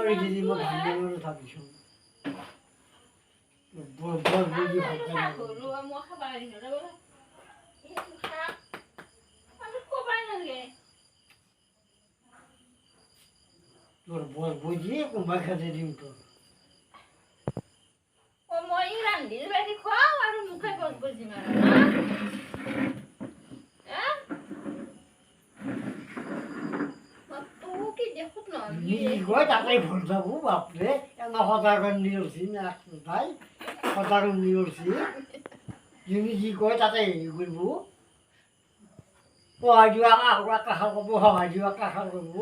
করে দিদি মা ভাঙে করে থাকিস বল বল বুঝি ভাঙে না হলো আমো খাবার দিন রে বলা আমি কোবাই না রে তোর বল বুঝি কোমা খাতে দিম তো ও মই রান্দি বেশি খাও আর মুখে বস বসি মারা হ্যাঁ তো কি দেখুত না নি গো তাই ভুল যাবো বাপরে এনা হদাগন নিলছি না ভাই হদাগন নিলছি যিনি যি কয় তাতে করব পয়জুয়া কাহা কব হওয়াজুয়া কাহা কব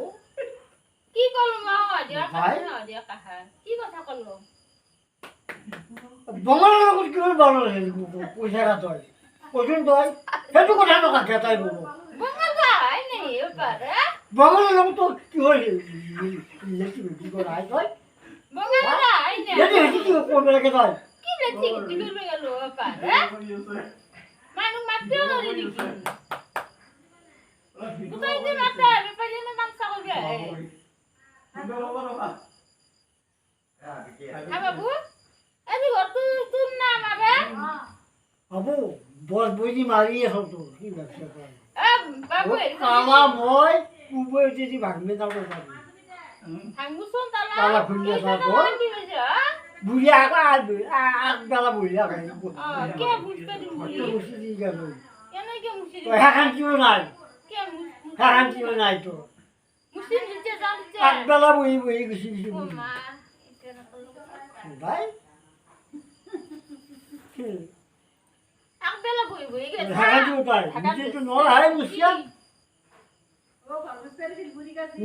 কি করলো মা দিয়া কাহা কি কথা করলো বঙালের লগত কি করে বলো পয়সা তয় কজন তয় সেইটো কথা নকা তাই বলবো বঙ্গল গায় নেই পারে বঙালের লগত তো কি হল কি করে আই তয় বঙ্গল গায় নেই এটি হেটি কি করবে রেখে তয় কি দেখি কি করবে গেল পারে মানু মাত্র ধরে দিছি কোথায় যে মাত্র আমি পাইলে না মাংসা করবে বাবু আজি গতু তুম না মাবে বাবু বস বইজি মারিয়ে হল তো কি ব্যবসা করে বাবু কালা মই কুবই যদি ভাগমে যাব পারি হাঙ্গুসন তালা খুলিয়া যাবো বুড়ি আগা আসবে আগবেলা বুড়ি আগা কে বুঝতে দিন বুড়ি বসে দিয়ে গেল কেন কে মুসি হ্যাঁ কিও নাই কে হ্যাঁ কিও নাই তো মুসি দিতে জানতে আগবেলা বই বই গেছি গেছি ও মা এটা করলো ভাই আগবেলা বই বই গেছে হ্যাঁ কিও তাই নিজে তো নড় হাই মুসিয়া ও বাবু স্যার বুড়ি কাছে